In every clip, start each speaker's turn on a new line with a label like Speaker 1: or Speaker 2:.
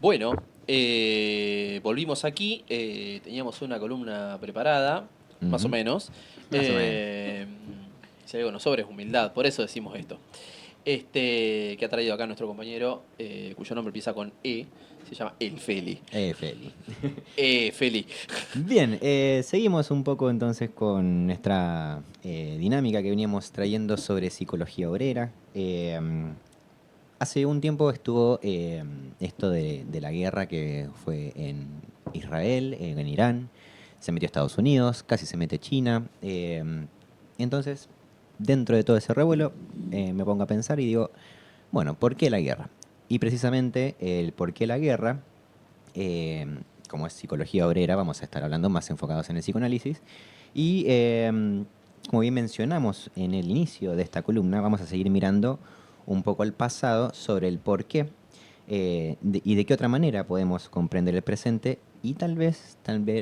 Speaker 1: Bueno, volvimos aquí. Teníamos una columna preparada, más o
Speaker 2: Ujú.
Speaker 1: menos.
Speaker 2: Más o menos.
Speaker 1: Eh, si algo nos sobra es humildad, por eso decimos esto. Que ha traído acá nuestro compañero, cuyo nombre empieza con E, se llama El Feli.
Speaker 2: Feli.
Speaker 1: Feli.
Speaker 2: Bien, seguimos un poco entonces con nuestra dinámica que veníamos trayendo sobre psicología obrera. Hace un tiempo estuvo esto de la guerra que fue en Israel, en Irán, se metió Estados Unidos, casi se mete China. Entonces, dentro de todo ese revuelo, me pongo a pensar y digo, bueno, ¿por qué la guerra? Y precisamente el por qué la guerra, eh, como es psicología obrera, vamos a estar hablando más enfocados en el psicoanálisis. Y como bien mencionamos en el inicio de esta columna, vamos a seguir mirando un poco al pasado sobre el por qué y de qué otra manera podemos comprender el presente y tal vez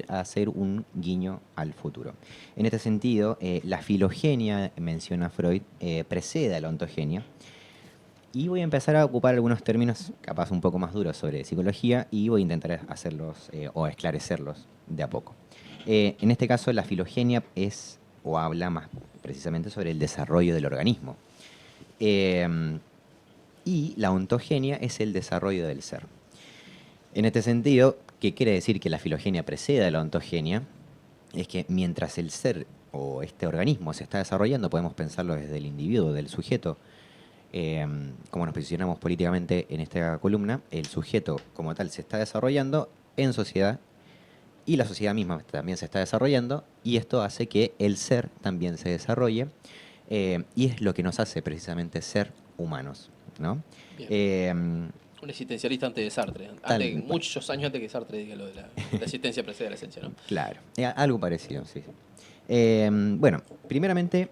Speaker 2: hacer un guiño al futuro. En este sentido, la filogenia, menciona Freud, precede a la ontogenia. Y voy a empezar a ocupar algunos términos capaz un poco más duros sobre psicología y voy a intentar hacerlos o esclarecerlos de a poco. En este caso, la filogenia es o habla más precisamente sobre el desarrollo del organismo. Eh, y la ontogenia es el desarrollo del ser. En este sentido, ¿qué quiere decir que la filogenia precede a la ontogenia? Es que mientras el ser o este organismo se está desarrollando, podemos pensarlo desde el individuo, del sujeto, como nos posicionamos políticamente en esta columna, el sujeto como tal se está desarrollando en sociedad y la sociedad misma también se está desarrollando y esto hace que el ser también se desarrolle y es lo que nos hace precisamente ser humanos, ¿no?
Speaker 1: Bien.
Speaker 2: Eh,
Speaker 1: Un existencialista antes de Sartre.
Speaker 2: tal
Speaker 1: Antes,
Speaker 2: cual.
Speaker 1: muchos años antes que Sartre diga lo de la existencia precede a la esencia, ¿no?
Speaker 2: Claro, algo parecido, sí. Sí. Bueno, primeramente,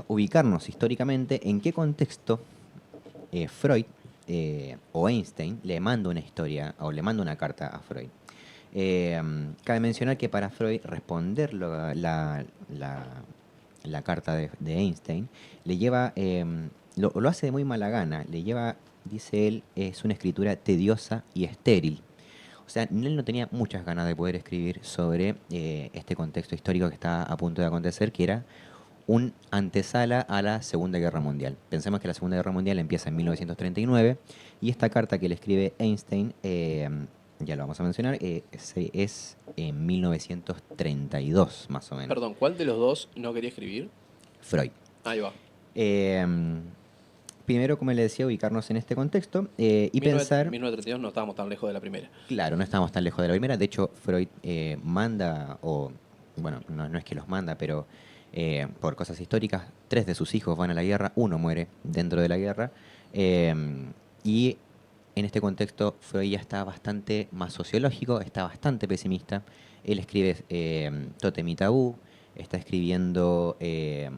Speaker 2: ubicarnos históricamente en qué contexto Freud o Einstein le manda una historia o le manda una carta a Freud. Cabe mencionar que para Freud responder la carta de Einstein le lleva, lo hace de muy mala gana, le lleva, dice él, es una escritura tediosa y estéril. O sea, él no tenía muchas ganas de poder escribir sobre este contexto histórico que está a punto de acontecer, que era un antesala a la Segunda Guerra Mundial. Pensemos que la Segunda Guerra Mundial empieza en 1939 y esta carta que le escribe Einstein, ya lo vamos a mencionar, es en 1932 más o menos.
Speaker 1: Perdón, ¿cuál de los dos no quería escribir?
Speaker 2: Freud.
Speaker 1: Ahí va.
Speaker 2: Eh, Primero, como le decía, ubicarnos en este contexto y pensar.
Speaker 1: 1932 no estábamos tan lejos de la primera.
Speaker 2: Claro, no estamos tan lejos de la primera. De hecho, Freud manda, o bueno, no es que los manda, pero por cosas históricas, 3 de sus hijos van a la guerra, uno muere dentro de la guerra. Y en este contexto, Freud ya está bastante más sociológico, está bastante pesimista. Él escribe Tótem y Tabú, está escribiendo,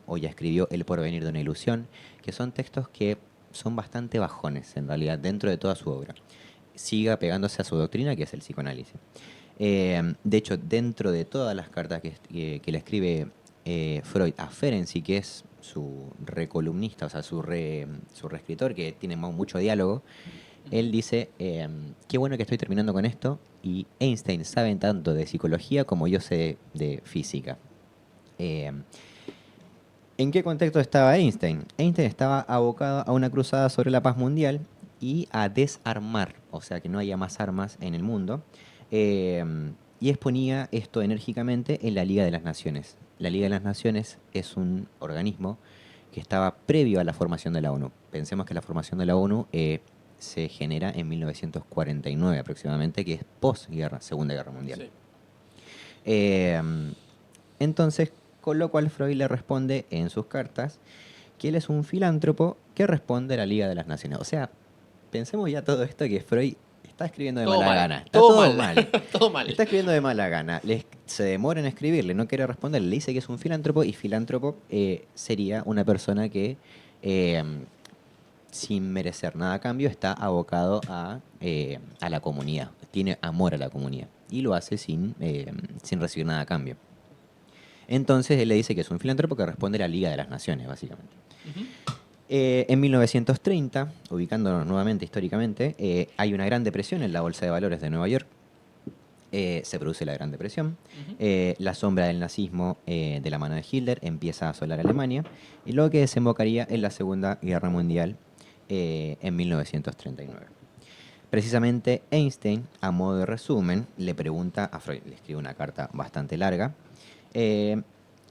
Speaker 2: o ya escribió El porvenir de una ilusión, que son textos que son bastante bajones, en realidad, dentro de toda su obra siga pegándose a su doctrina, que es el psicoanálisis. De hecho, dentro de todas las cartas que le escribe Freud a Ferenczi, que es su recolumnista, o sea, su reescritor, que tiene mucho diálogo, él dice, qué bueno que estoy terminando con esto, y Einstein sabe tanto de psicología como yo sé de física. Eh, ¿En qué contexto estaba Einstein? Einstein estaba abocado a una cruzada sobre la paz mundial y a desarmar, o sea, que no haya más armas en el mundo, eh, y exponía esto enérgicamente en la Liga de las Naciones. La Liga de las Naciones es un organismo que estaba previo a la formación de la ONU. Pensemos que la formación de la ONU se genera en 1949 aproximadamente, que es posguerra, Segunda Guerra Mundial.
Speaker 1: Sí.
Speaker 2: Eh, entonces, con lo cual Freud le responde en sus cartas que él es un filántropo que responde a la Liga de las Naciones. O sea, pensemos ya todo esto que Freud está escribiendo de
Speaker 1: Todo
Speaker 2: mala
Speaker 1: mal.
Speaker 2: gana. Está
Speaker 1: Todo
Speaker 2: todo
Speaker 1: mal.
Speaker 2: mal.
Speaker 1: Todo mal.
Speaker 2: Está escribiendo de mala gana. Se demora en escribirle, no quiere responderle. Le dice que es un filántropo y filántropo sería una persona que, eh, sin merecer nada a cambio, está abocado a la comunidad. Tiene amor a la comunidad. Y lo hace sin recibir nada a cambio. Entonces él le dice que es un filántropo que responde a la Liga de las Naciones, básicamente.
Speaker 1: Ujú.
Speaker 2: En 1930, ubicándonos nuevamente históricamente, hay una gran depresión en la Bolsa de Valores de Nueva York. Se produce la Gran Depresión.
Speaker 1: Ujú.
Speaker 2: La sombra del nazismo de la mano de Hitler empieza a asolar Alemania, y luego que desembocaría en la Segunda Guerra Mundial en 1939. Precisamente Einstein, a modo de resumen, le pregunta a Freud, le escribe una carta bastante larga, eh,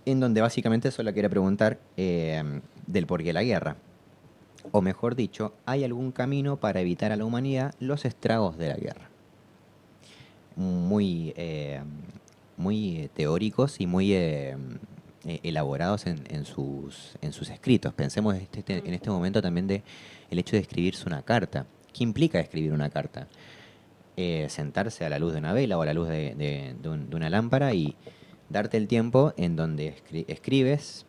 Speaker 2: en donde básicamente solo quiere preguntar del porqué de la guerra. O mejor dicho, ¿hay algún camino para evitar a la humanidad los estragos de la guerra? Muy, muy teóricos y muy elaborados en sus escritos. Pensemos en este momento también de el hecho de escribirse una carta. ¿Qué implica escribir una carta? Sentarse a la luz de una vela o a la luz de una lámpara y darte el tiempo en donde escribes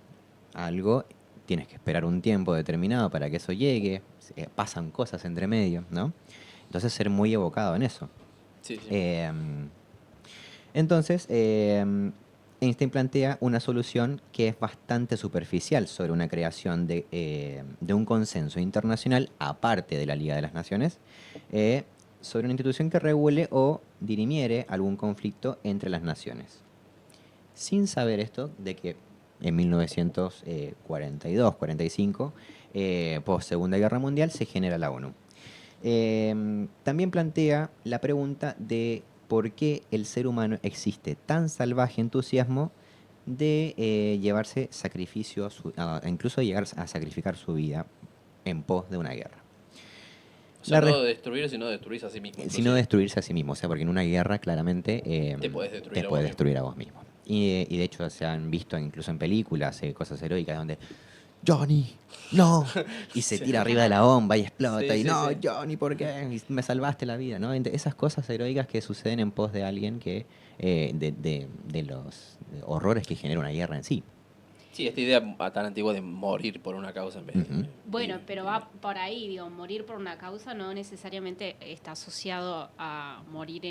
Speaker 2: algo, tienes que esperar un tiempo determinado para que eso llegue, pasan cosas entre medio, ¿no? Entonces ser muy evocado en eso.
Speaker 1: Sí, sí.
Speaker 2: Entonces, Einstein plantea una solución que es bastante superficial sobre una creación de un consenso internacional, aparte de la Liga de las Naciones, sobre una institución que regule o dirimiere algún conflicto entre las naciones. Sin saber esto de que en 1942-45, post Segunda Guerra Mundial, se genera la ONU. También plantea la pregunta de por qué el ser humano existe tan salvaje entusiasmo de llevarse sacrificio, incluso llegar a sacrificar su vida en pos de una guerra.
Speaker 1: O sea, no destruir, sino destruirse a sí mismo.
Speaker 2: Sino destruirse a sí mismo, o sea, porque en una guerra claramente
Speaker 1: Te puedes destruir
Speaker 2: te
Speaker 1: a vos
Speaker 2: puedes
Speaker 1: mismo.
Speaker 2: destruir a vos mismo. Y de hecho se han visto incluso en películas cosas heroicas donde Johnny, no. Y se
Speaker 1: Sí.
Speaker 2: tira arriba de la bomba y explota.
Speaker 1: Sí,
Speaker 2: Y
Speaker 1: sí,
Speaker 2: no,
Speaker 1: sí.
Speaker 2: Johnny, ¿por qué? Me salvaste la vida, ¿no? Esas cosas heroicas que suceden en pos de alguien que. De los horrores que genera una guerra en sí.
Speaker 1: Sí, esta idea tan antigua de morir por una causa en vez
Speaker 2: Ujú.
Speaker 1: de
Speaker 3: Bueno, pero
Speaker 1: vivir.
Speaker 3: va por ahí, digo, morir por una causa no necesariamente está asociado a morir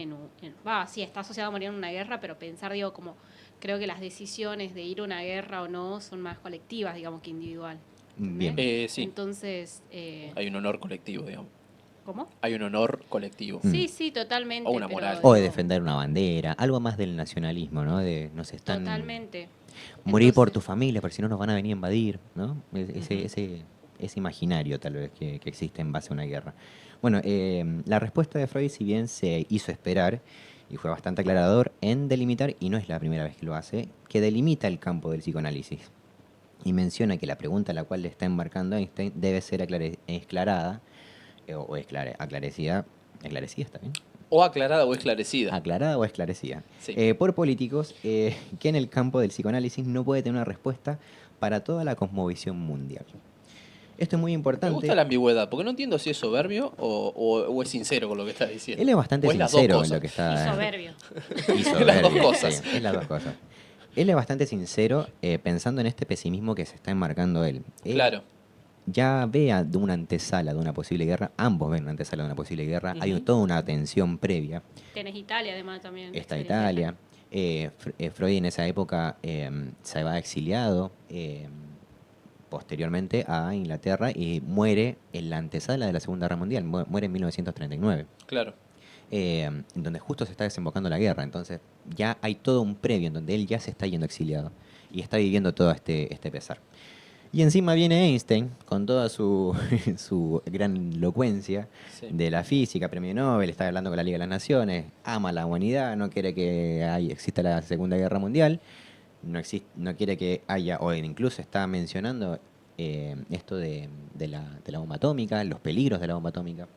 Speaker 3: sí, está asociado a morir en una guerra, pero pensar, digo, como creo que las decisiones de ir a una guerra o no son más colectivas, digamos, que individual. ¿Entendés?
Speaker 2: Bien.
Speaker 1: Sí,
Speaker 3: Entonces,
Speaker 1: hay un honor colectivo, digamos.
Speaker 3: ¿cómo?
Speaker 1: Hay un honor colectivo.
Speaker 2: Mm.
Speaker 3: Sí, sí, totalmente.
Speaker 1: O una
Speaker 3: pero,
Speaker 1: moral.
Speaker 2: O de
Speaker 3: digo,
Speaker 2: defender una bandera, algo más del nacionalismo, ¿no? De nos están.
Speaker 3: Totalmente.
Speaker 2: Morir por
Speaker 3: Entonces,
Speaker 2: tu familia, porque si no nos van a venir a invadir, ¿no?
Speaker 1: Ujú.
Speaker 2: Ese imaginario tal vez que existe en base a una guerra. Bueno, la respuesta de Freud, si bien se hizo esperar y fue bastante aclarador en delimitar, y no es la primera vez que lo hace, que delimita el campo del psicoanálisis y menciona que la pregunta a la cual le está embarcando Einstein debe ser esclarada o aclarecida, esclarecida, ¿está bien?
Speaker 1: O aclarada o esclarecida.
Speaker 2: Aclarada o esclarecida,
Speaker 1: Sí.
Speaker 2: por políticos que en el campo del psicoanálisis no puede tener una respuesta para toda la cosmovisión mundial. Esto es muy
Speaker 1: Me
Speaker 2: importante.
Speaker 1: gusta la ambigüedad, porque no entiendo si es soberbio o es sincero con lo que está diciendo.
Speaker 2: Él es bastante
Speaker 1: O es las dos
Speaker 2: sincero en
Speaker 1: cosas.
Speaker 2: lo que está.
Speaker 3: y soberbio.
Speaker 2: Y
Speaker 1: Es las dos
Speaker 2: soberbio,
Speaker 1: cosas.
Speaker 2: sí, es las dos cosas. Él es bastante sincero pensando en este pesimismo que se está enmarcando él. Él
Speaker 1: Claro.
Speaker 2: ya vea de una antesala de una posible guerra, ambos ven una antesala de una posible guerra, hay
Speaker 1: Ujú.
Speaker 2: toda una tensión previa.
Speaker 3: Tenés Italia, además, también.
Speaker 2: Está
Speaker 3: experiencia
Speaker 2: Italia.
Speaker 3: ajena.
Speaker 2: Freud en esa época se va exiliado posteriormente a Inglaterra y muere en la antesala de la Segunda Guerra Mundial, muere en 1939,
Speaker 1: Claro.
Speaker 2: en donde justo se está desembocando la guerra. Entonces ya hay todo un previo en donde él ya se está yendo exiliado y está viviendo todo este pesar. Y encima viene Einstein con toda su, su gran elocuencia
Speaker 1: Sí.
Speaker 2: de la física, premio Nobel, está hablando con la Liga de las Naciones, ama a la humanidad, no quiere que exista la Segunda Guerra Mundial, no quiere que haya, o incluso está mencionando esto de la bomba atómica, los peligros de la bomba atómica,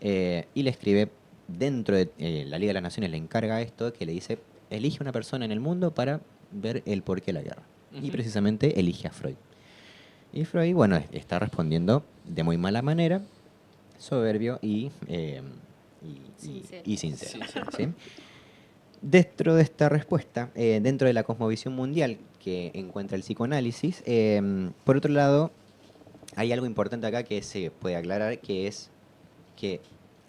Speaker 2: y le escribe, dentro de la Liga de las Naciones le encarga esto, que le dice, elige una persona en el mundo para ver el porqué de la guerra. Y
Speaker 1: Ujú.
Speaker 2: precisamente elige a Freud. Y Freud, bueno, está respondiendo de muy mala manera, soberbio
Speaker 3: Sincero.
Speaker 2: y sincero.
Speaker 1: Sí, sí.
Speaker 2: ¿Sí? Dentro de esta respuesta, dentro de la cosmovisión mundial que encuentra el psicoanálisis, por otro lado, hay algo importante acá que se puede aclarar, que es que,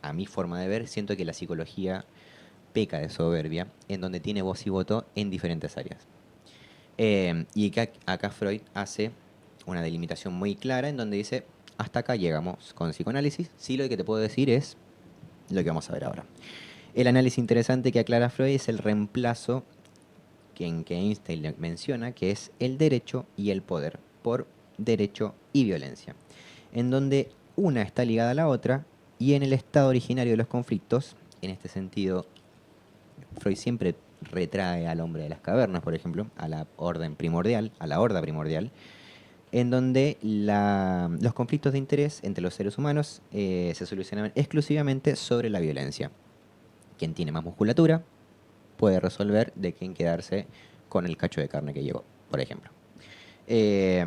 Speaker 2: a mi forma de ver, siento que la psicología peca de soberbia, en donde tiene voz y voto en diferentes áreas. Y acá Freud hace una delimitación muy clara en donde dice, hasta acá llegamos con psicoanálisis. Sí, lo que te puedo decir es lo que vamos a ver ahora. El análisis interesante que aclara Freud es el reemplazo en que Einstein le menciona, que es el derecho y el poder, por derecho y violencia, en donde una está ligada a la otra y en el estado originario de los conflictos, en este sentido, Freud siempre retrae al hombre de las cavernas, por ejemplo, a la orden primordial, a la horda primordial, en donde los conflictos de interés entre los seres humanos se solucionaban exclusivamente sobre la violencia. Quien tiene más musculatura puede resolver de quién quedarse con el cacho de carne que llegó, por ejemplo. Eh,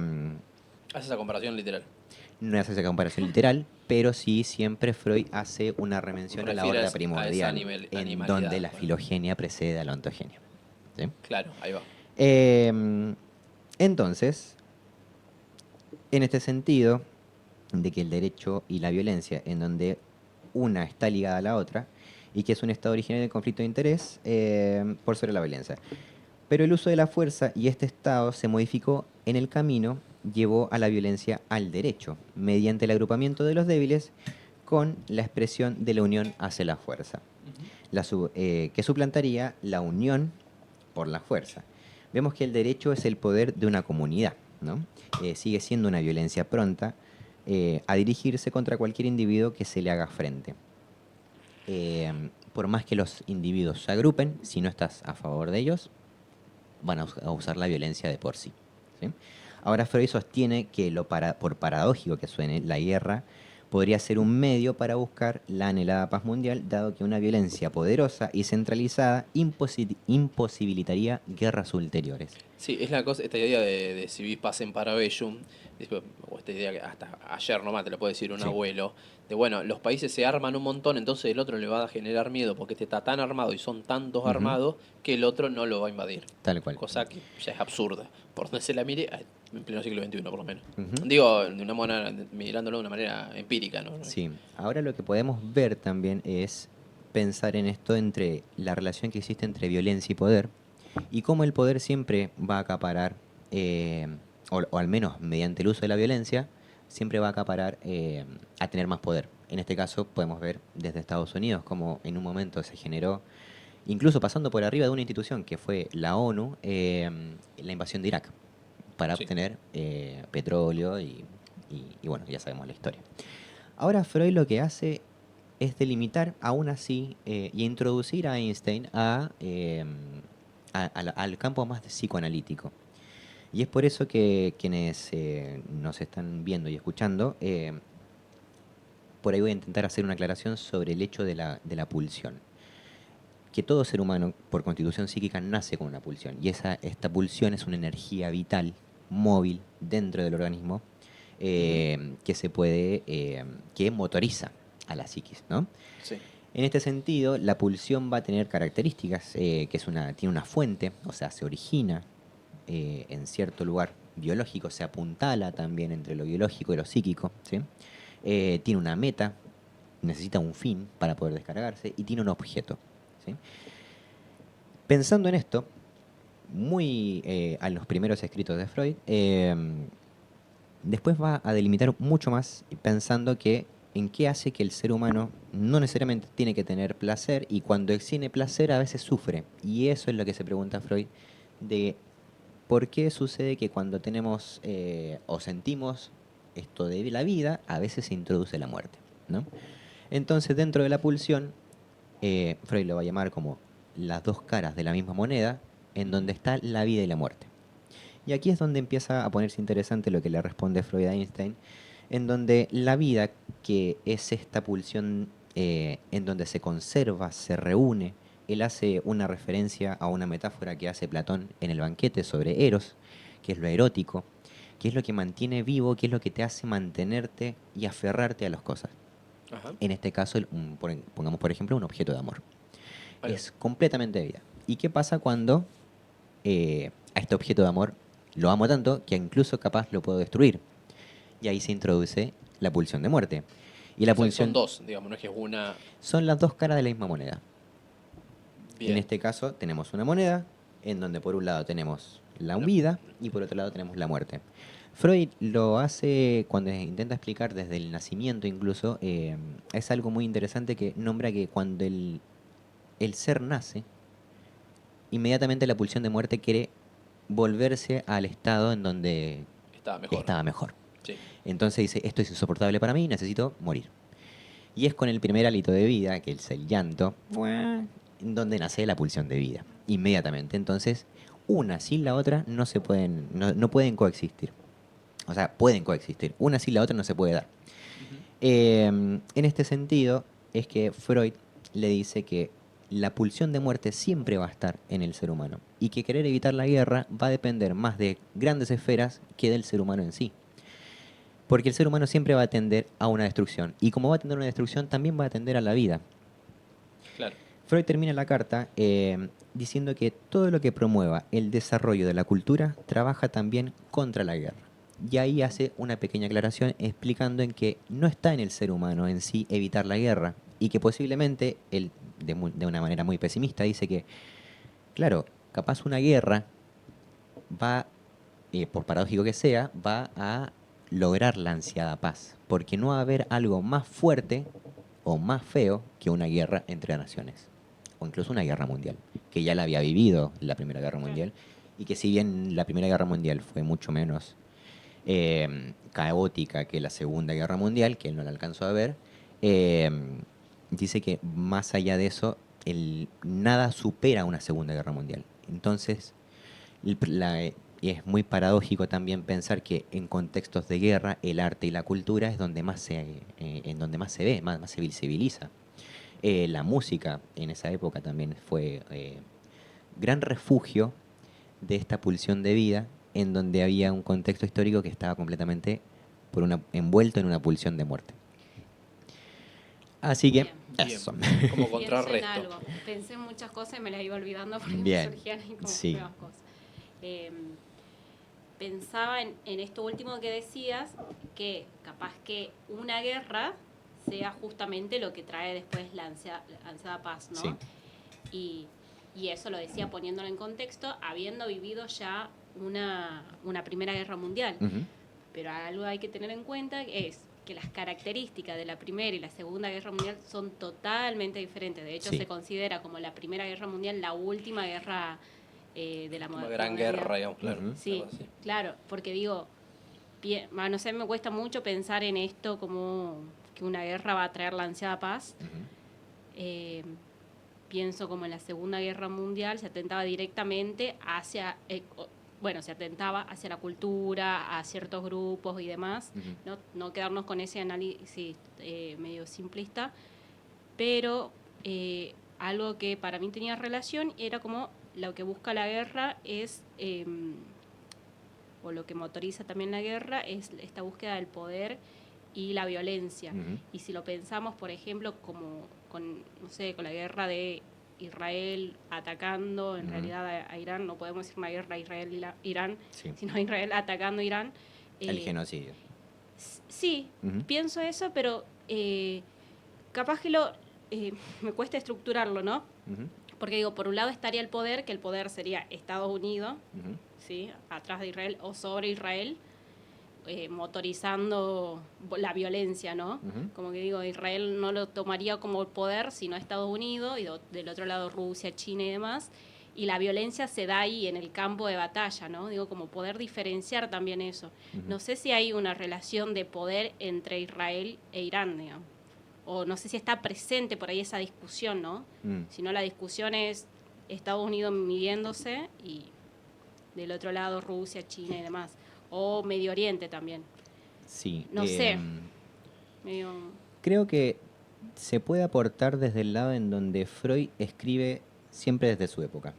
Speaker 1: Hace esa comparación literal.
Speaker 2: no hace esa comparación literal, pero sí siempre Freud hace una remención a la
Speaker 1: Refiere
Speaker 2: horda
Speaker 1: a esa
Speaker 2: primordial, en
Speaker 1: animalidad.
Speaker 2: donde la
Speaker 1: Bueno,
Speaker 2: filogenia precede a la ontogenia. ¿Sí?
Speaker 1: claro, ahí va.
Speaker 2: Entonces, en este sentido, de que el derecho y la violencia, en donde una está ligada a la otra, y que es un estado originario de conflicto de interés por sobre la violencia. Pero el uso de la fuerza y este estado se modificó en el camino, llevó a la violencia al derecho, mediante el agrupamiento de los débiles con la expresión de la unión hacia la fuerza, que suplantaría la unión por la fuerza. Vemos que el derecho es el poder de una comunidad, ¿no? Sigue siendo una violencia pronta a dirigirse contra cualquier individuo que se le haga frente. Por más que los individuos se agrupen, si no estás a favor de ellos, van a usar la violencia de por sí. ¿Sí? Ahora Freud sostiene que, por paradójico que suene, la guerra podría ser un medio para buscar la anhelada paz mundial, dado que una violencia poderosa y centralizada imposibilitaría guerras ulteriores.
Speaker 1: Sí, es la cosa, esta idea de si vis pacem para bellum, o esta idea que hasta ayer nomás te lo puede decir un
Speaker 2: Sí.
Speaker 1: abuelo, de bueno, los países se arman un montón, entonces el otro le va a generar miedo porque este está tan armado y son tantos
Speaker 2: Ujú.
Speaker 1: armados que el otro no lo va a invadir.
Speaker 2: Tal cual.
Speaker 1: Cosa que ya es absurda, por donde se la mire, en pleno siglo XXI por lo menos.
Speaker 2: Ujú.
Speaker 1: Digo, de una manera, mirándolo de una manera empírica, ¿no?
Speaker 2: Sí, ahora lo que podemos ver también es pensar en esto entre la relación que existe entre violencia y poder y cómo el poder siempre va a acaparar, o al menos mediante el uso de la violencia, siempre va a acaparar a tener más poder. En este caso podemos ver desde Estados Unidos cómo en un momento se generó, incluso pasando por arriba de una institución que fue la ONU, la invasión de Irak para
Speaker 1: Sí.
Speaker 2: obtener petróleo y bueno, ya sabemos la historia. Ahora Freud lo que hace es delimitar aún así y introducir a Einstein al campo más psicoanalítico. Y es por eso que quienes nos están viendo y escuchando, por ahí voy a intentar hacer una aclaración sobre el hecho de la pulsión. Que todo ser humano, por constitución psíquica, nace con una pulsión. Y esta pulsión es una energía vital, móvil, dentro del organismo, que se puede, que motoriza a la psiquis, ¿no?
Speaker 1: Sí.
Speaker 2: En este sentido, la pulsión va a tener características, que tiene una fuente, o sea, se origina en cierto lugar biológico, se apuntala también entre lo biológico y lo psíquico, ¿sí? Tiene una meta, necesita un fin para poder descargarse y tiene un objeto, ¿sí? Pensando en esto, muy a los primeros escritos de Freud, después va a delimitar mucho más pensando que en qué hace que el ser humano no necesariamente tiene que tener placer y cuando tiene placer a veces sufre. Y eso es lo que se pregunta Freud de por qué sucede que cuando tenemos o sentimos esto de la vida, a veces se introduce la muerte, ¿no? Entonces dentro de la pulsión, Freud lo va a llamar como las dos caras de la misma moneda, en donde está la vida y la muerte. Y aquí es donde empieza a ponerse interesante lo que le responde Freud a Einstein, en donde la vida, que es esta pulsión en donde se conserva, se reúne, él hace una referencia a una metáfora que hace Platón en el banquete sobre Eros, que es lo erótico, que es lo que mantiene vivo, que es lo que te hace mantenerte y aferrarte a las cosas.
Speaker 1: Ajá.
Speaker 2: En este caso, pongamos por ejemplo un objeto de amor.
Speaker 1: Ahí va.
Speaker 2: Es completamente de vida. ¿Y qué pasa cuando a este objeto de amor lo amo tanto que incluso capaz lo puedo destruir? Y ahí se introduce la pulsión de muerte. Y la
Speaker 1: O sea, que son
Speaker 2: pulsión
Speaker 1: dos, digamos, no es que es una.
Speaker 2: son las dos caras de la misma moneda.
Speaker 1: Bien.
Speaker 2: En este caso tenemos una moneda en donde por un lado tenemos la
Speaker 1: Una-
Speaker 2: vida y por otro lado tenemos la muerte. Freud lo hace cuando intenta explicar desde el nacimiento incluso, es algo muy interesante que nombra que cuando el ser nace, inmediatamente la pulsión de muerte quiere volverse al estado en donde
Speaker 1: Estaba mejor.
Speaker 2: estaba mejor.
Speaker 1: Sí.
Speaker 2: Entonces dice, esto es insoportable para mí, necesito morir. Y es con el primer hálito de vida, que es el llanto, en donde nace la pulsión de vida, inmediatamente. Entonces, una sin la otra no pueden coexistir. O sea, pueden coexistir. Una sin la otra no se puede dar.
Speaker 1: Ujú.
Speaker 2: En este sentido, es que Freud le dice que la pulsión de muerte siempre va a estar en el ser humano y que querer evitar la guerra va a depender más de grandes esferas que del ser humano en sí. Porque el ser humano siempre va a tender a una destrucción. Y como va a tender a una destrucción, también va a tender a la vida.
Speaker 1: Claro.
Speaker 2: Freud termina la carta diciendo que todo lo que promueva el desarrollo de la cultura trabaja también contra la guerra. Y ahí hace una pequeña aclaración explicando en que no está en el ser humano en sí evitar la guerra y que posiblemente, él de una manera muy pesimista, dice que, claro, capaz una guerra va, por paradójico que sea, va a lograr la ansiada paz, porque no va a haber algo más fuerte o más feo que una guerra entre naciones, o incluso una guerra mundial, que ya la había vivido la Primera Guerra
Speaker 3: Claro.
Speaker 2: Mundial, y que si bien la Primera Guerra Mundial fue mucho menos caótica que la Segunda Guerra Mundial, que él no la alcanzó a ver, eh, dice que más allá de eso, nada supera una Segunda Guerra Mundial. Entonces, y es muy paradójico también pensar que en contextos de guerra el arte y la cultura es donde más en donde más se ve, más se visibiliza. La música en esa época también fue gran refugio de esta pulsión de vida en donde había un contexto histórico que estaba completamente envuelto en una pulsión de muerte. Así que
Speaker 3: Bien.
Speaker 1: Bien.
Speaker 2: eso.
Speaker 1: Como
Speaker 3: Pienso en
Speaker 1: contrarresto.
Speaker 3: algo. Pensé en muchas cosas y me las iba olvidando porque
Speaker 2: Bien,
Speaker 3: me surgían ahí como
Speaker 2: sí.
Speaker 3: nuevas cosas. Eh, Pensaba en esto último que decías, que capaz que una guerra sea justamente lo que trae después la ansiada paz, ¿no?
Speaker 2: Sí.
Speaker 3: Y eso lo decía poniéndolo en contexto, habiendo vivido ya una Primera Guerra Mundial.
Speaker 2: Ujú.
Speaker 3: Pero algo hay que tener en cuenta es que las características de la Primera y la Segunda Guerra Mundial son totalmente diferentes. De hecho,
Speaker 2: Sí.
Speaker 3: se considera como la Primera Guerra Mundial la última guerra de la
Speaker 1: Una
Speaker 3: modernidad.
Speaker 1: gran guerra, digamos, claro.
Speaker 2: Ujú.
Speaker 3: Sí,
Speaker 1: Algo así.
Speaker 3: claro, porque digo, no sé, me cuesta mucho pensar en esto como que una guerra va a traer la ansiada paz.
Speaker 2: Ujú.
Speaker 3: Pienso como en la Segunda Guerra Mundial se atentaba directamente hacia, se atentaba hacia la cultura, a ciertos grupos y demás,
Speaker 2: Ujú.
Speaker 3: no quedarnos con ese análisis medio simplista, pero algo que para mí tenía relación era como lo que busca la guerra es, o lo que motoriza también la guerra, es esta búsqueda del poder y la violencia.
Speaker 2: Ujú.
Speaker 3: Y si lo pensamos, por ejemplo, como con la guerra de Israel atacando en
Speaker 2: Ujú.
Speaker 3: realidad a Irán, no podemos decir una guerra Israel-Irán,
Speaker 2: Sí.
Speaker 3: sino Israel atacando a Irán.
Speaker 2: El genocidio.
Speaker 3: Sí,
Speaker 2: Ujú.
Speaker 3: pienso eso, pero capaz que me cuesta estructurarlo, ¿no?
Speaker 2: Ujú.
Speaker 3: Porque digo, por un lado estaría el poder, que el poder sería Estados Unidos,
Speaker 2: Ujú.
Speaker 3: ¿sí? Atrás de Israel o sobre Israel, motorizando la violencia, ¿no?
Speaker 2: Ujú.
Speaker 3: Como que digo, Israel no lo tomaría como poder, sino Estados Unidos, y del otro lado Rusia, China y demás, y la violencia se da ahí en el campo de batalla, ¿no? Digo, como poder diferenciar también eso.
Speaker 2: Ujú.
Speaker 3: No sé si hay una relación de poder entre Israel e Irán, digamos. O no sé si está presente por ahí esa discusión, ¿no? Si no, la discusión es Estados Unidos midiéndose y del otro lado Rusia, China y demás. O Medio Oriente también.
Speaker 2: Sí.
Speaker 3: No sé. Medio...
Speaker 2: Creo que se puede aportar desde el lado en donde Freud escribe siempre desde su época,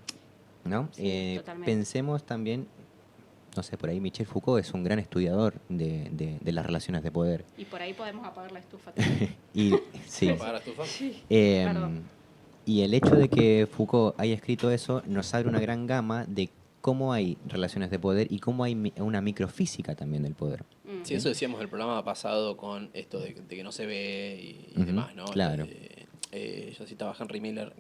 Speaker 2: ¿no?
Speaker 3: Sí, totalmente.
Speaker 2: Pensemos también, no sé, por ahí Michel Foucault es un gran estudiador de las relaciones de poder.
Speaker 3: Y por ahí podemos apagar la estufa también.
Speaker 2: Y sí.
Speaker 1: ¿Puedo apagar la estufa?
Speaker 3: Perdón.
Speaker 2: Y el hecho de que Foucault haya escrito eso nos abre una gran gama de cómo hay relaciones de poder y cómo hay una microfísica también del poder.
Speaker 1: Sí, eso decíamos el programa pasado con esto de que no se ve y
Speaker 2: Ujú,
Speaker 1: demás, ¿no?
Speaker 2: claro.
Speaker 1: Yo citaba a Henry Miller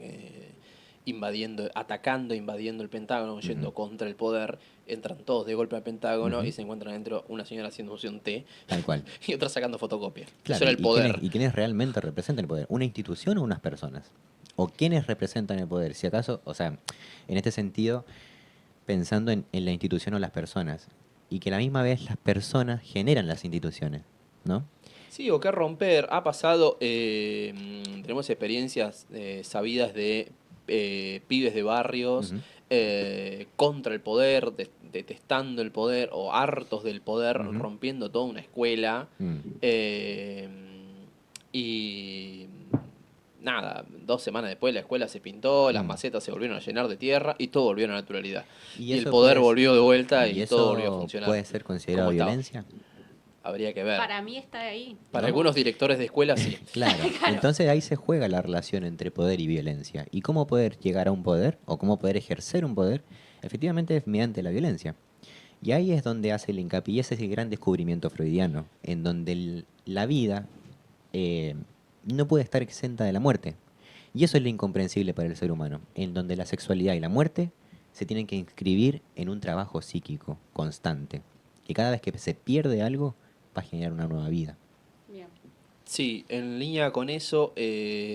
Speaker 1: atacando, invadiendo el Pentágono, yendo contra el poder, entran todos de golpe al Pentágono y se encuentran dentro una señora haciéndose un té
Speaker 2: Tal cual.
Speaker 1: y otra sacando fotocopias.
Speaker 2: Claro,
Speaker 1: Eso era el poder.
Speaker 2: ¿quiénes realmente representan el poder? ¿Una institución o unas personas? ¿O quiénes representan el poder? Si acaso, o sea, en este sentido, pensando en la institución o las personas, y que a la misma vez las personas generan las instituciones, ¿no?
Speaker 1: Sí, o qué romper. Ha pasado, tenemos experiencias sabidas de pibes de barrios
Speaker 2: Ujú,
Speaker 1: contra el poder, detestando el poder o hartos del poder,
Speaker 2: ujú.
Speaker 1: rompiendo toda una escuela.
Speaker 2: Mm.
Speaker 1: eh, y nada, 2 semanas después la escuela se pintó, las
Speaker 2: Mm.
Speaker 1: macetas se volvieron a llenar de tierra y todo volvió a la naturalidad.
Speaker 2: Y
Speaker 1: Y el
Speaker 2: eso
Speaker 1: poder
Speaker 2: puede,
Speaker 1: volvió de vuelta
Speaker 2: y
Speaker 1: y todo volvió a
Speaker 2: eso
Speaker 1: funcionar
Speaker 2: puede ser considerado
Speaker 1: como estaba.
Speaker 2: violencia,
Speaker 1: Habría que ver.
Speaker 3: Para mí está ahí.
Speaker 1: Para
Speaker 2: ¿no?
Speaker 1: algunos directores de escuela sí.
Speaker 2: Claro. Entonces ahí se juega la relación entre poder y violencia. ¿Y cómo poder llegar a un poder o cómo poder ejercer un poder? Efectivamente es mediante la violencia. Y ahí es donde hace el hincapié, y ese es el gran descubrimiento freudiano, en donde la vida eh, no puede estar exenta de la muerte. Y eso es lo incomprensible para el ser humano, en donde la sexualidad y la muerte se tienen que inscribir en un trabajo psíquico constante, que cada vez que se pierde algo va a generar una nueva vida.
Speaker 3: Bien.
Speaker 1: Sí, en línea con eso,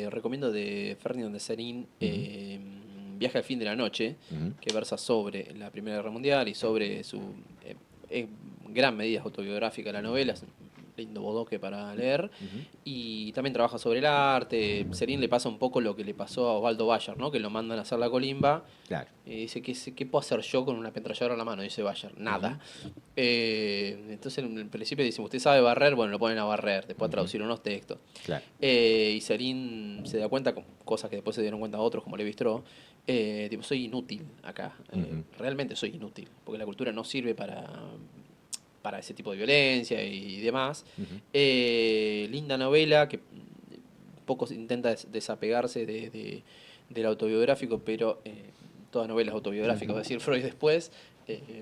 Speaker 1: recomiendo de Ferdinand de Serín
Speaker 2: Ujú,
Speaker 1: Viaje al fin de la noche,
Speaker 2: ujú,
Speaker 1: que versa sobre la Primera Guerra Mundial y sobre su en gran medida es autobiográfica la novela, es un lindo bodoque para leer.
Speaker 2: ujú.
Speaker 1: Y también trabaja sobre el arte. Serín le pasa un poco lo que le pasó a Osvaldo Bayer, ¿no? Que lo mandan a hacer la colimba.
Speaker 2: Claro.
Speaker 1: Y dice, ¿qué puedo hacer yo con una ametralladora en la mano? Dice Bayer,
Speaker 2: Ujú,
Speaker 1: nada. Entonces en el principio dicen, ¿usted sabe barrer? Bueno, lo ponen a barrer, después a
Speaker 2: ujú.
Speaker 1: traducir unos textos.
Speaker 2: Claro.
Speaker 1: Y Serín se da cuenta, con cosas que después se dieron cuenta otros, como Levi Strauss, tipo, soy inútil acá.
Speaker 2: Ujú,
Speaker 1: Realmente soy inútil, porque la cultura no sirve para ese tipo de violencia y demás.
Speaker 2: ujú,
Speaker 1: Linda novela que poco se intenta desapegarse del autobiográfico, pero toda novela es autobiográfica, va a decir Freud después.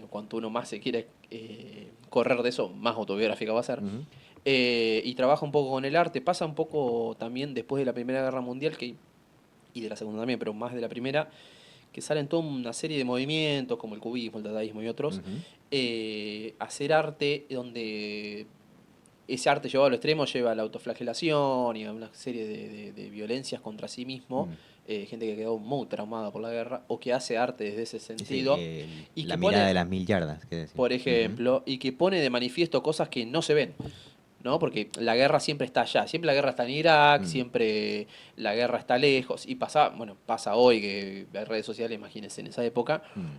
Speaker 1: Cuanto uno más se quiere correr de eso, más autobiográfica va a ser.
Speaker 2: ujú.
Speaker 1: Y trabaja un poco con el arte, pasa un poco también después de la Primera Guerra Mundial, y de la Segunda también, pero más de la Primera, que salen toda una serie de movimientos, como el cubismo, el dadaísmo y otros,
Speaker 2: Ujú,
Speaker 1: hacer arte donde ese arte llevado al extremo lleva a la autoflagelación y a una serie de violencias contra sí mismo,
Speaker 2: mm.
Speaker 1: gente que quedó muy traumada por la guerra, o que hace arte desde ese
Speaker 2: Sí,
Speaker 1: sentido, y
Speaker 2: la
Speaker 1: que
Speaker 2: mirada
Speaker 1: pone,
Speaker 2: de las 1000 yardas, ¿qué decir?
Speaker 1: por
Speaker 2: Ujú,
Speaker 1: ejemplo, y que pone de manifiesto cosas que no se ven. ¿No? Porque la guerra siempre está allá, siempre la guerra está en Irak,
Speaker 2: mm,
Speaker 1: siempre la guerra está lejos, y pasa hoy que hay redes sociales, imagínense en esa época.
Speaker 2: mm,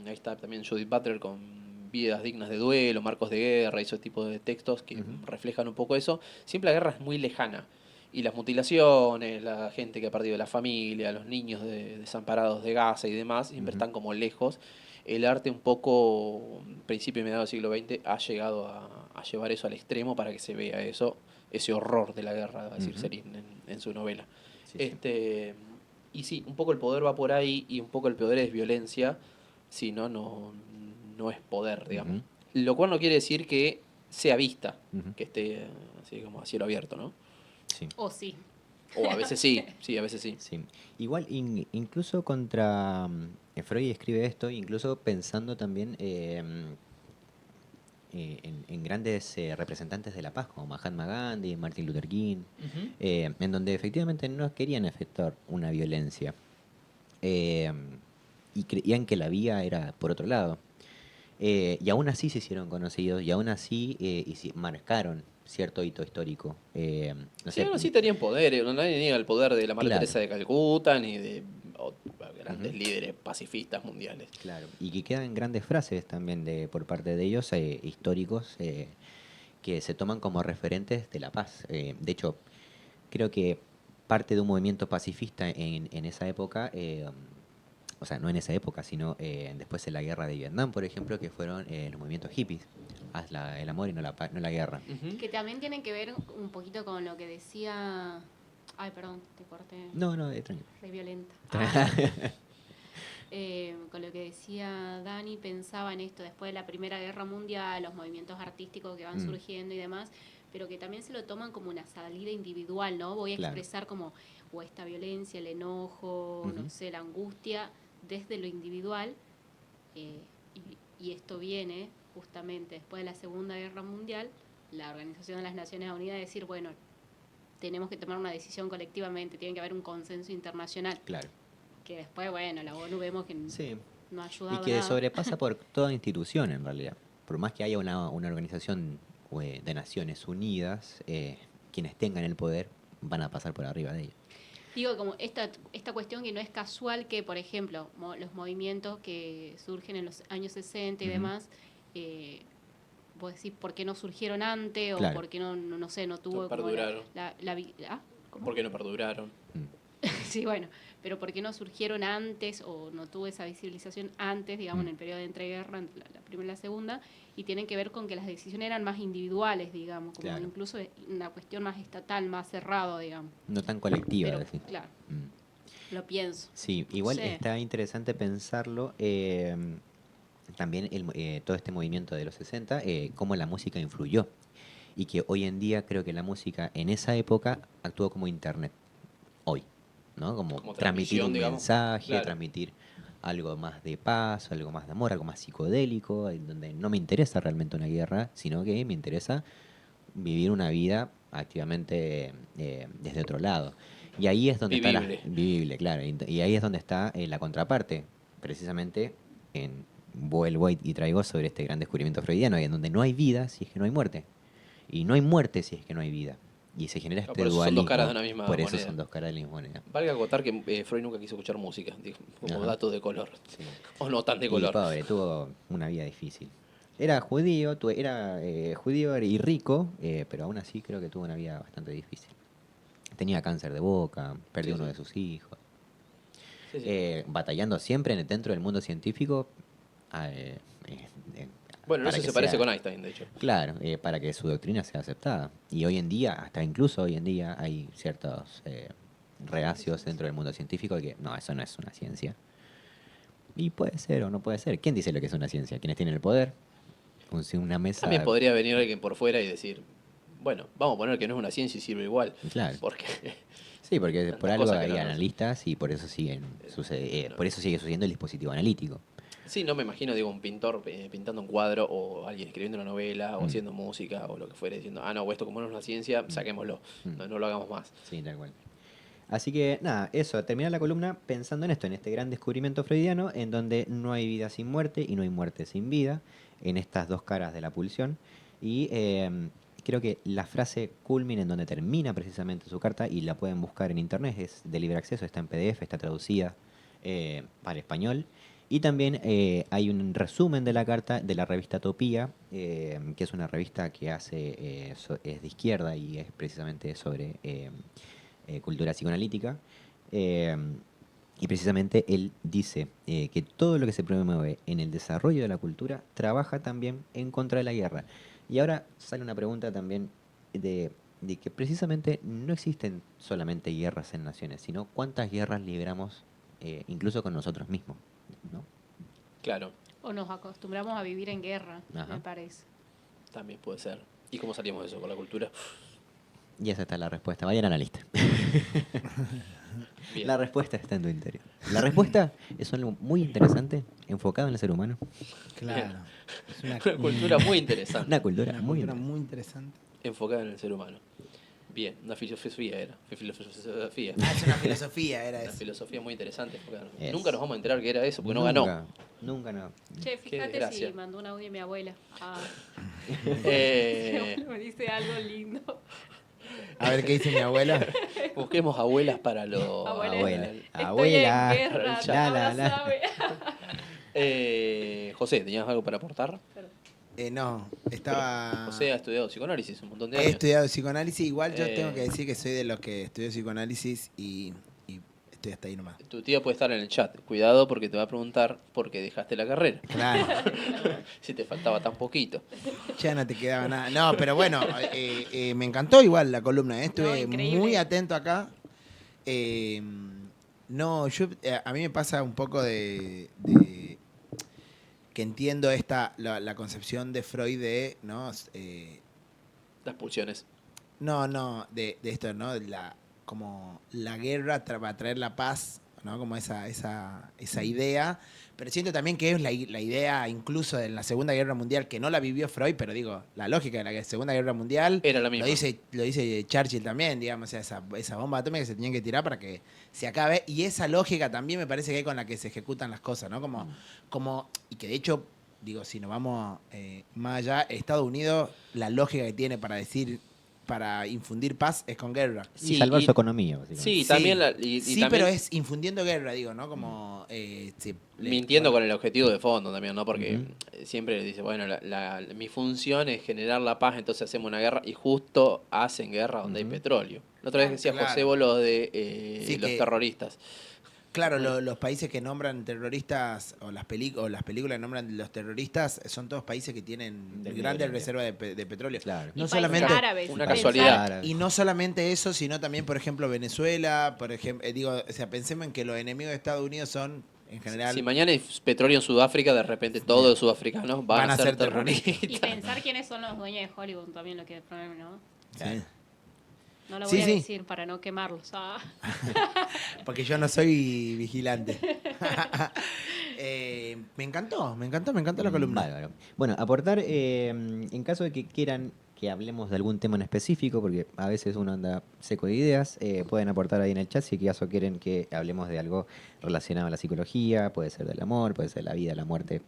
Speaker 1: Ahí está también Judith Butler con Vidas dignas de duelo, Marcos de guerra y ese tipo de textos que
Speaker 2: ujú,
Speaker 1: reflejan un poco eso. Siempre la guerra es muy lejana. Y las mutilaciones, la gente que ha perdido la familia, los niños desamparados de Gaza y demás, siempre
Speaker 2: ujú,
Speaker 1: están como lejos. El arte un poco, principio y mediados del siglo XX, ha llegado a llevar eso al extremo para que se vea eso, ese horror de la guerra, va a decir
Speaker 2: ujú.
Speaker 1: Serín en su novela.
Speaker 2: Sí, sí.
Speaker 1: Este, y sí, un poco el poder va por ahí y un poco el poder es violencia, si no, no es poder, digamos.
Speaker 2: Ujú,
Speaker 1: Lo cual no quiere decir que sea vista,
Speaker 2: ujú.
Speaker 1: que esté así como a cielo abierto, ¿no?
Speaker 2: Sí,
Speaker 3: O sí.
Speaker 1: O a veces sí, a veces sí.
Speaker 2: sí. Igual, incluso contra Freud escribe esto, incluso pensando también en grandes representantes de la paz, como Mahatma Gandhi, Martin Luther King,
Speaker 1: Ujú.
Speaker 2: en donde efectivamente no querían efectuar una violencia eh, y creían que la vía era por otro lado. Y aún así se hicieron conocidos y aún así marcaron cierto hito histórico. No
Speaker 1: Sí,
Speaker 2: sé,
Speaker 1: bueno, sí tenían poder, nadie niega el poder de la Madre
Speaker 2: claro.
Speaker 1: Teresa de Calcuta ni de grandes
Speaker 2: Ujú.
Speaker 1: líderes pacifistas mundiales.
Speaker 2: Claro, y que quedan grandes frases también por parte de ellos, históricos, que se toman como referentes de la paz. De hecho, creo que parte de un movimiento pacifista en esa época, o sea, no en esa época, sino después de la guerra de Vietnam, por ejemplo, que fueron los movimientos hippies. Haz el amor y no no la guerra.
Speaker 1: Ujú.
Speaker 3: Que también tienen que ver un poquito con lo que decía. Ay, perdón, te corté.
Speaker 2: No, no, tranquilo.
Speaker 3: Re violenta. Ah. Con lo que decía Dani, pensaba en esto después de la Primera Guerra Mundial, los movimientos artísticos que van
Speaker 2: Mm,
Speaker 3: surgiendo y demás, pero que también se lo toman como una salida individual, ¿no? Voy a
Speaker 2: Claro.
Speaker 3: expresar como o esta violencia, el enojo,
Speaker 2: Ujú.
Speaker 3: no sé, la angustia desde lo individual, eh, y esto viene justamente después de la Segunda Guerra Mundial, la Organización de las Naciones Unidas decir, bueno, tenemos que tomar una decisión colectivamente, tiene que haber un consenso internacional,
Speaker 2: Claro.
Speaker 3: que después, bueno, la ONU vemos que
Speaker 2: Sí.
Speaker 3: no ha
Speaker 2: Y
Speaker 3: ayudado
Speaker 2: que
Speaker 3: nada.
Speaker 2: sobrepasa por toda institución en realidad. Por más que haya una organización de Naciones Unidas, quienes tengan el poder van a pasar por arriba de ella.
Speaker 3: Digo, como esta cuestión que no es casual que, por ejemplo, los movimientos que surgen en los años 60 y
Speaker 2: Ujú.
Speaker 3: demás, vos decís, ¿por qué no surgieron antes? O
Speaker 2: Claro.
Speaker 3: ¿por qué no sé, no tuvo
Speaker 1: No
Speaker 3: como
Speaker 1: perduraron.
Speaker 3: ¿cómo?
Speaker 1: ¿Por qué no perduraron?
Speaker 3: Sí, bueno, pero ¿por qué no surgieron antes o no tuvo esa visibilización antes, digamos, en el periodo de entreguerra, la primera y la segunda? Y tienen que ver con que las decisiones eran más individuales, digamos, como
Speaker 2: Claro.
Speaker 3: incluso una cuestión más estatal, más cerrado, digamos.
Speaker 2: No tan colectiva,
Speaker 3: Pero,
Speaker 2: decís.
Speaker 3: claro,
Speaker 2: Mm.
Speaker 3: lo pienso.
Speaker 2: Sí,
Speaker 3: No
Speaker 2: igual
Speaker 3: sé.
Speaker 2: está interesante pensarlo. También todo este movimiento de los 60, cómo la música influyó. Y que hoy en día creo que la música en esa época actuó como internet, hoy, ¿no? Como
Speaker 1: Como
Speaker 2: transmitir
Speaker 1: transmisión,
Speaker 2: un
Speaker 1: digamos.
Speaker 2: mensaje,
Speaker 1: Claro.
Speaker 2: transmitir algo más de paz, algo más de amor, algo más psicodélico, en donde no me interesa realmente una guerra, sino que me interesa vivir una vida activamente desde otro lado. Y ahí es donde está
Speaker 1: Vivible.
Speaker 2: vivible, claro, y ahí es donde está la contraparte, precisamente en vuelvo y traigo sobre este gran descubrimiento freudiano, en donde no hay vida si es que no hay muerte, y no hay muerte si es que no hay vida. Y se genera este
Speaker 1: Por eso son dos caras de
Speaker 2: dualismo,
Speaker 1: una misma
Speaker 2: por eso
Speaker 1: moneda.
Speaker 2: son dos caras de la misma moneda.
Speaker 1: Valga acotar que Freud nunca quiso escuchar música, dijo, como
Speaker 2: Ajá.
Speaker 1: dato de color.
Speaker 2: Sí.
Speaker 1: O no tan de
Speaker 2: Y
Speaker 1: color.
Speaker 2: pobre, tuvo una vida difícil. Era judío, era judío y rico, pero aún así creo que tuvo una vida bastante difícil. Tenía cáncer de boca, perdió
Speaker 1: Sí,
Speaker 2: uno
Speaker 1: sí.
Speaker 2: de sus hijos.
Speaker 1: Sí, sí.
Speaker 2: Batallando siempre dentro del mundo científico eh, eh,
Speaker 1: Bueno, en
Speaker 2: para
Speaker 1: eso
Speaker 2: que
Speaker 1: se parece
Speaker 2: sea,
Speaker 1: con Einstein, de hecho.
Speaker 2: claro, para que su doctrina sea aceptada. Y hoy en día, hasta incluso hoy en día, hay ciertos reacios dentro del mundo científico de que no, eso no es una ciencia. Y puede ser o no puede ser. ¿Quién dice lo que es una ciencia? ¿Quiénes tienen el poder? Una
Speaker 1: También
Speaker 2: mesa,
Speaker 1: podría venir alguien por fuera y decir, bueno, vamos a poner que no es una ciencia y sirve igual.
Speaker 2: claro.
Speaker 1: Porque
Speaker 2: Sí, porque por
Speaker 1: tantas
Speaker 2: algo
Speaker 1: cosas que
Speaker 2: hay
Speaker 1: no.
Speaker 2: analistas y por eso
Speaker 1: No.
Speaker 2: por eso sigue sucediendo el dispositivo analítico.
Speaker 1: Sí, no me imagino, digo, un pintor pintando un cuadro o alguien escribiendo una novela o
Speaker 2: Mm.
Speaker 1: haciendo música o lo que fuera diciendo, no, esto como no es una ciencia, saquémoslo,
Speaker 2: Mm.
Speaker 1: no lo hagamos más.
Speaker 2: Sí, tal cual. Así que nada, eso, terminar la columna pensando en esto, en este gran descubrimiento freudiano, en donde no hay vida sin muerte y no hay muerte sin vida, en estas dos caras de la pulsión. Y creo que la frase culmine en donde termina precisamente su carta, y la pueden buscar en internet, es de libre acceso, está en PDF, está traducida para español. Y también hay un resumen de la carta de la revista Topía, que es una revista que es de izquierda y es precisamente sobre cultura psicoanalítica. eh, y precisamente él dice que todo lo que se promueve en el desarrollo de la cultura trabaja también en contra de la guerra. Y ahora sale una pregunta también de que precisamente no existen solamente guerras en naciones, sino cuántas guerras libramos incluso con nosotros mismos, ¿no?
Speaker 1: Claro,
Speaker 3: O nos acostumbramos a vivir en guerra,
Speaker 2: Ajá.
Speaker 3: me parece.
Speaker 1: también puede ser. ¿Y cómo salimos de eso con la cultura?
Speaker 2: Y esa está la respuesta. Vayan a la lista.
Speaker 1: Bien.
Speaker 2: La respuesta está en tu interior. La respuesta es algo muy interesante, enfocado en el ser humano.
Speaker 4: Claro. Es
Speaker 1: Una cultura muy interesante,
Speaker 2: Una cultura
Speaker 4: una
Speaker 2: muy
Speaker 4: cultura
Speaker 2: interesante.
Speaker 4: muy interesante.
Speaker 1: enfocada en el ser humano. Bien, una filosofía era. Filosofía.
Speaker 4: Ah, es una filosofía, era
Speaker 1: Una
Speaker 4: eso.
Speaker 1: filosofía muy interesante. enfocada.
Speaker 2: Es.
Speaker 1: Nunca nos vamos a enterar que era eso, porque no ganó.
Speaker 2: Nunca no.
Speaker 3: Che, fíjate si
Speaker 1: desgracia.
Speaker 3: mandó un audio a mi abuela. Ah,
Speaker 1: Eh,
Speaker 3: me dice algo lindo.
Speaker 4: A ver qué dice mi abuela.
Speaker 1: busquemos abuelas para lo.
Speaker 3: Abuela.
Speaker 2: Abuela.
Speaker 3: Estoy
Speaker 2: Abuela.
Speaker 3: en guerra,
Speaker 2: La, la, la.
Speaker 3: abrázame.
Speaker 1: José, ¿tenías algo para aportar?
Speaker 4: No, estaba...
Speaker 1: José ha estudiado psicoanálisis un montón de
Speaker 4: He
Speaker 1: años.
Speaker 4: estudiado psicoanálisis. Igual yo tengo que
Speaker 1: Eh.
Speaker 4: decir que soy de los que estudió psicoanálisis y estoy hasta ahí nomás.
Speaker 1: Tu tía puede estar en el chat. Cuidado porque te va a preguntar por qué dejaste la carrera.
Speaker 4: Claro,
Speaker 1: Si te faltaba tan poquito.
Speaker 4: ya no te quedaba nada. No, pero bueno, me encantó igual la columna. Estuve
Speaker 3: increíble.
Speaker 4: muy atento acá. No, a mí me pasa un poco de que entiendo la concepción de Freud de, ¿no?
Speaker 1: Las pulsiones.
Speaker 4: No, de esto, ¿no? Como la guerra va a traer la paz, ¿no? Como esa idea. Pero siento también que es la idea incluso de la Segunda Guerra Mundial, que no la vivió Freud, pero digo, la lógica de la Segunda Guerra Mundial
Speaker 1: Era la misma.
Speaker 4: lo dice Churchill también, digamos, o sea, esa bomba atómica que se tenían que tirar para que se acabe. Y esa lógica también me parece que hay con la que se ejecutan las cosas, ¿no? Y que de hecho, digo, si nos vamos más allá, Estados Unidos, la lógica que tiene para infundir paz es con guerra.
Speaker 2: Y salvar su economía, básicamente.
Speaker 1: Sí,
Speaker 4: Sí,
Speaker 1: también.
Speaker 4: sí,
Speaker 1: También
Speaker 4: pero es infundiendo guerra, digo, ¿no? Como...
Speaker 1: mintiendo con el objetivo de fondo también, ¿no? Porque
Speaker 2: Ujú.
Speaker 1: siempre dice, bueno, mi función es generar la paz, entonces hacemos una guerra y justo hacen guerra donde hay
Speaker 2: Ujú.
Speaker 1: petróleo. La otra vez decía
Speaker 4: Claro.
Speaker 1: José Bolo de
Speaker 4: Sí,
Speaker 1: los
Speaker 4: que-
Speaker 1: terroristas.
Speaker 4: Claro,
Speaker 1: Bueno.
Speaker 4: los países que nombran terroristas o las películas que nombran los terroristas son todos países que tienen
Speaker 2: Del
Speaker 4: grandes
Speaker 2: Medio
Speaker 4: reservas de petróleo.
Speaker 2: Claro.
Speaker 4: No
Speaker 3: Y
Speaker 4: solamente
Speaker 3: países árabes.
Speaker 1: una
Speaker 3: pensar-
Speaker 1: casualidad.
Speaker 4: y no solamente eso, sino también, por ejemplo, Venezuela, por ejemplo, o sea, pensemos en que los enemigos de Estados Unidos son en general
Speaker 1: Si mañana hay petróleo en Sudáfrica, de repente todos los sudafricanos van a ser terroristas.
Speaker 3: Y pensar quiénes son los dueños de Hollywood también lo que es problema, ¿no?
Speaker 4: Sí.
Speaker 3: No lo
Speaker 4: Sí,
Speaker 3: voy a
Speaker 4: sí.
Speaker 3: decir para no quemarlos.
Speaker 4: Porque yo no soy vigilante. Me encantó la columna.
Speaker 2: Bárbaro. Bueno, aportar, en caso de que quieran que hablemos de algún tema en específico, porque a veces uno anda seco de ideas, pueden aportar ahí en el chat si acaso quieren que hablemos de algo relacionado a la psicología, puede ser del amor, puede ser la vida, la muerte.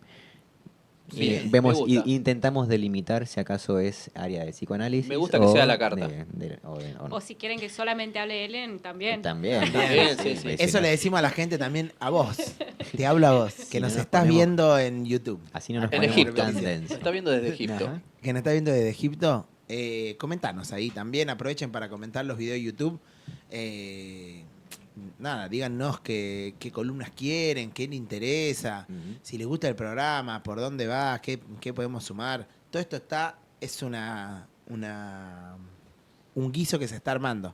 Speaker 1: Bien,
Speaker 2: Vemos,
Speaker 1: me gusta.
Speaker 2: intentamos delimitar si acaso es área de psicoanálisis.
Speaker 1: Me gusta que sea la carta.
Speaker 2: O no.
Speaker 3: O si quieren que solamente hable Ellen, también.
Speaker 2: También.
Speaker 1: También, sí, sí.
Speaker 2: pues,
Speaker 4: Eso
Speaker 2: si
Speaker 4: le
Speaker 2: no-
Speaker 4: decimos a la gente también, a vos. Te hablo a vos, que
Speaker 2: Si
Speaker 4: nos
Speaker 2: no nos
Speaker 4: estás
Speaker 2: ponemos-
Speaker 4: viendo en YouTube.
Speaker 2: Así no nos
Speaker 1: En
Speaker 2: ponemos
Speaker 1: Egipto.
Speaker 2: tan
Speaker 1: Se
Speaker 2: densos.
Speaker 1: está viendo desde Egipto.
Speaker 2: Ajá.
Speaker 4: Que nos está viendo desde Egipto. Comentanos ahí también, aprovechen para comentar los videos de YouTube. Nada, díganos qué columnas quieren, qué les interesa,
Speaker 2: Ujú.
Speaker 4: si les gusta el programa, por dónde va, qué podemos sumar. Todo esto es un guiso que se está armando.